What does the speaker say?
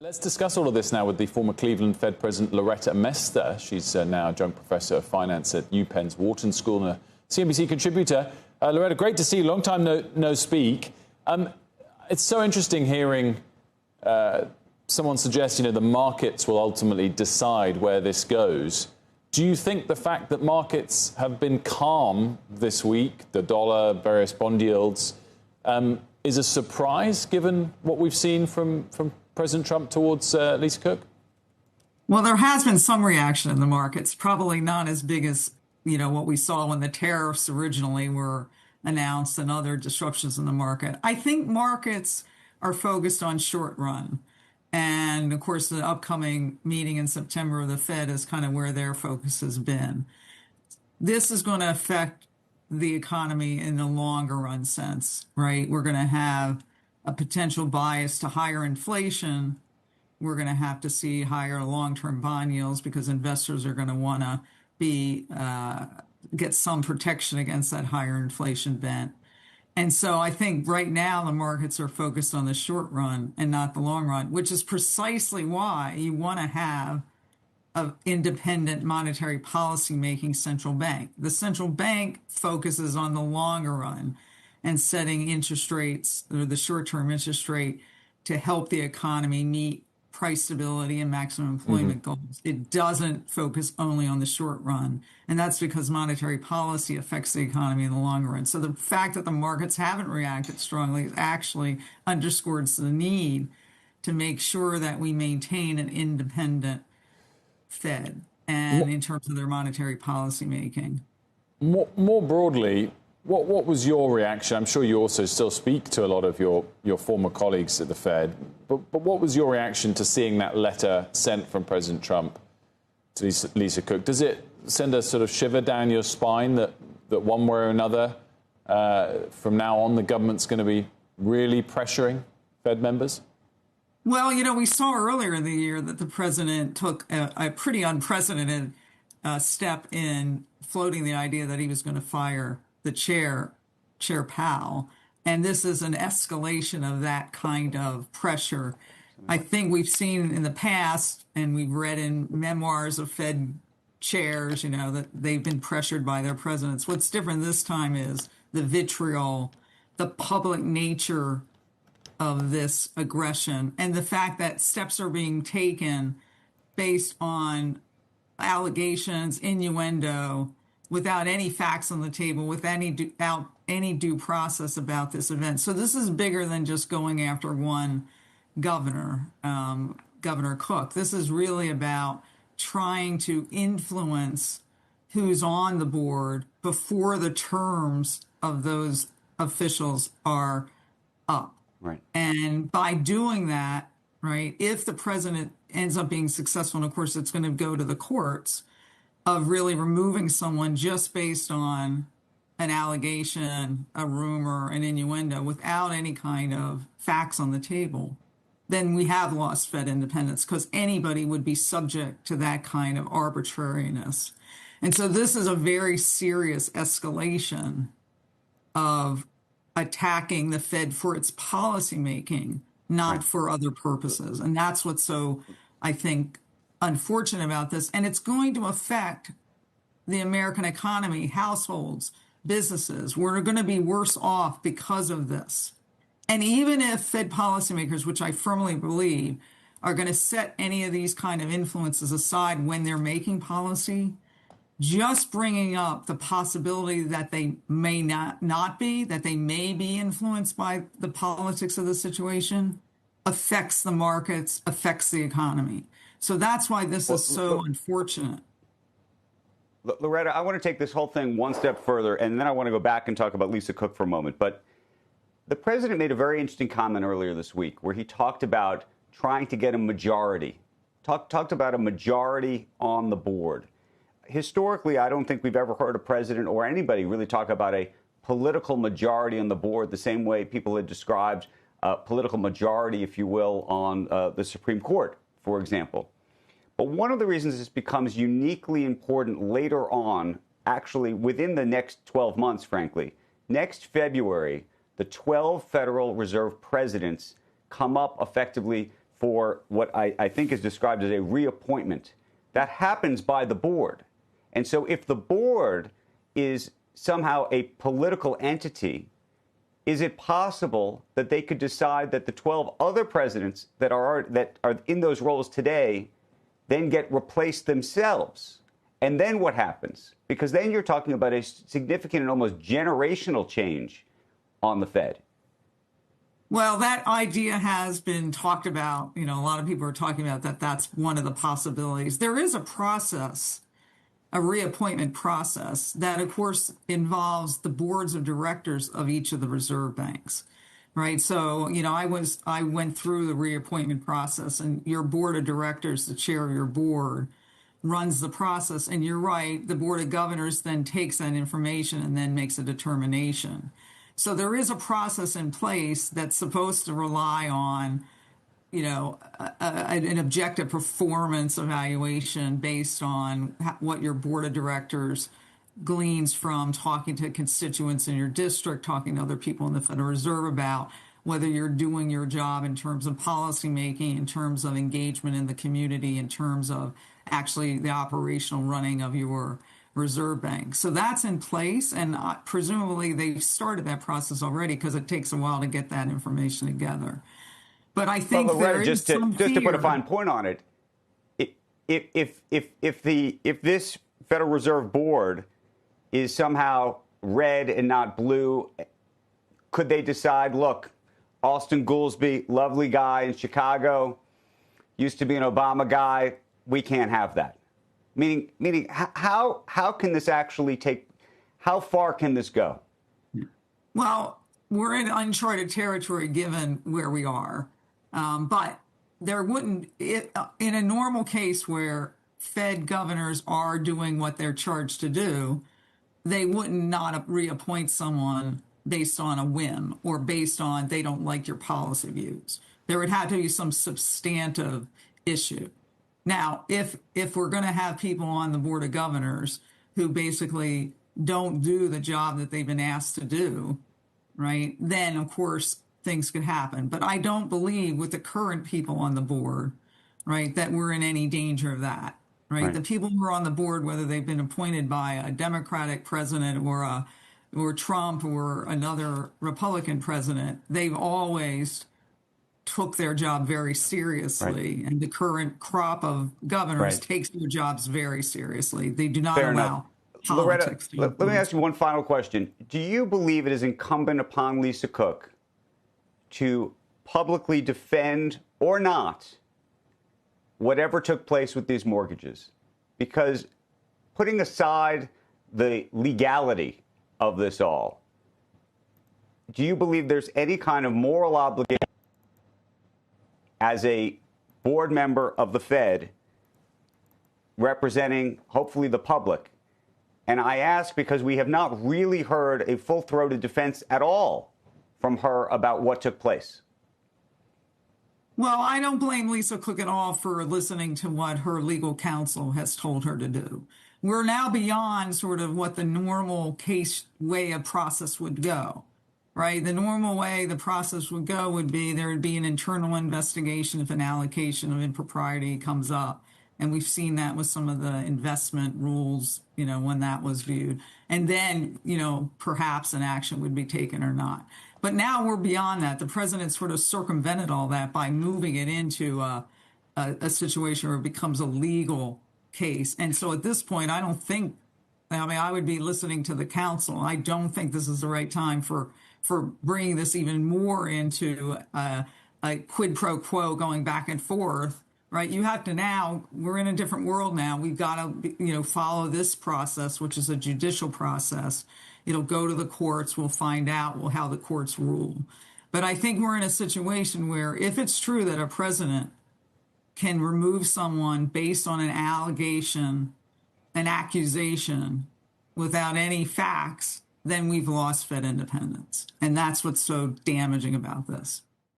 Let's discuss all of this now with the former Cleveland Fed President Loretta Mester. She's now adjunct professor of finance at UPenn's Wharton School and a CNBC contributor. Loretta, great to see you. Long time no speak. It's so interesting hearing someone suggest, the markets will ultimately decide where this goes. Do you think the fact that markets have been calm this week, the dollar, various bond yields, is a surprise given what we've seen from President Trump towards Lisa Cook? Well, there has been some reaction in the markets, probably not as big as, what we saw when the tariffs originally were announced and other disruptions in the market. I think markets are focused on short run. And of course, the upcoming meeting in September of the Fed is kind of where their focus has been. This is going to affect the economy in the longer run sense, right? We're going to have a potential bias to higher inflation. We're going to have to see higher long-term bond yields because investors are going to want to get some protection against that higher inflation bent. And so I think right now the markets are focused on the short run and not the long run, which is precisely why you want to have an independent monetary policy making central bank. The central bank focuses on the longer run and setting interest rates, or the short-term interest rate, to help the economy meet price stability and maximum employment goals. It doesn't focus only on the short run. And that's because monetary policy affects the economy in the long run. So the fact that the markets haven't reacted strongly actually underscores the need to make sure that we maintain an independent Fed and in terms of their monetary policy making. More broadly, what was your reaction? I'm sure you also still speak to a lot of your former colleagues at the Fed, but what was your reaction to seeing that letter sent from President Trump to Lisa Cook? Does it send a sort of shiver down your spine that one way or another, from now on, the government's going to be really pressuring Fed members? Well, we saw earlier in the year that the president took a pretty unprecedented step in floating the idea that he was going to fire the Chair Powell. And this is an escalation of that kind of pressure. I think we've seen in the past, and we've read in memoirs of Fed chairs, that they've been pressured by their presidents. What's different this time is the vitriol, the public nature of this aggression, and the fact that steps are being taken based on allegations, innuendo, without any facts on the table, without any due process about this event. So this is bigger than just going after one governor, Governor Cook. This is really about trying to influence who's on the board before the terms of those officials are up. Right. And by doing that, right, if the president ends up being successful, and of course it's going to go to the courts, of really removing someone just based on an allegation, a rumor, an innuendo, without any kind of facts on the table, then we have lost Fed independence because anybody would be subject to that kind of arbitrariness. And so this is a very serious escalation of attacking the Fed for its policymaking, not for other purposes. And that's what's so, I think, unfortunate about this. And it's going to affect the American economy, households, businesses. We're going to be worse off because of this. And even if Fed policymakers, which I firmly believe, are going to set any of these kind of influences aside when they're making policy, just bringing up the possibility that they may not be, that they may be influenced by the politics of the situation, affects the markets, affects the economy. So that's why this is so unfortunate. Loretta, I want to take this whole thing one step further, and then I want to go back and talk about Lisa Cook for a moment. But the president made a very interesting comment earlier this week where he talked about trying to get a majority, talked about a majority on the board. Historically, I don't think we've ever heard a president or anybody really talk about a political majority on the board the same way people had described a political majority, if you will, on the Supreme Court, for example. But one of the reasons this becomes uniquely important later on, actually within the next 12 months, frankly, next February, the 12 Federal Reserve presidents come up effectively for what I think is described as a reappointment. That happens by the board. And so if the board is somehow a political entity, is it possible that they could decide that the 12 other presidents that are in those roles today then get replaced themselves? And then what happens? Because then you're talking about a significant and almost generational change on the Fed. Well, that idea has been talked about. A lot of people are talking about that. That's one of the possibilities. There is a process, a reappointment process that, of course, involves the boards of directors of each of the reserve banks, right? So, I went through the reappointment process, and your board of directors, the chair of your board, runs the process. And you're right, the board of governors then takes that information and then makes a determination. So there is a process in place that's supposed to rely on, an objective performance evaluation based on what your board of directors gleans from talking to constituents in your district, talking to other people in the Federal Reserve about whether you're doing your job in terms of policy making, in terms of engagement in the community, in terms of actually the operational running of your reserve bank. So that's in place, and presumably they've started that process already because it takes a while to get that information together. But I think Loretta, just to put a fine point on it, if this Federal Reserve Board is somehow red and not blue, could they decide, look, Austin Goolsbee, lovely guy in Chicago, used to be an Obama guy, we can't have that? Meaning, how can this actually how far can this go? Well, we're in uncharted territory given where we are. But there wouldn't, in a normal case where Fed governors are doing what they're charged to do, they wouldn't not reappoint someone based on a whim or based on they don't like your policy views. There would have to be some substantive issue. Now, if we're going to have people on the board of governors who basically don't do the job that they've been asked to do, right, then, of course, things could happen. But I don't believe with the current people on the board, right, that we're in any danger of that, right? The people who are on the board, whether they've been appointed by a Democratic president or Trump or another Republican president, they've always took their job very seriously. And the current crop of governors takes their jobs very seriously. They do not allow politics. Loretta, let me ask you one final question. Do you believe it is incumbent upon Lisa Cook to publicly defend or not whatever took place with these mortgages? Because putting aside the legality of this all, do you believe there's any kind of moral obligation as a board member of the Fed representing, hopefully, the public? And I ask because we have not really heard a full-throated defense at all from her about what took place. Well, I don't blame Lisa Cook at all for listening to what her legal counsel has told her to do. We're now beyond sort of what the normal case way of process would go, right? The normal way the process would go would be there would be an internal investigation if an allocation of impropriety comes up. And we've seen that with some of the investment rules, when that was viewed. And then, perhaps an action would be taken or not. But now we're beyond that. The president sort of circumvented all that by moving it into a situation where it becomes a legal case. And so at this point, I would be listening to the counsel. I don't think this is the right time for bringing this even more into a quid pro quo going back and forth, right? You have to now, we're in a different world now. We've got to, follow this process, which is a judicial process. It'll go to the courts. We'll find out how the courts rule. But I think we're in a situation where if it's true that a president can remove someone based on an allegation, an accusation, without any facts, then we've lost Fed independence. And that's what's so damaging about this.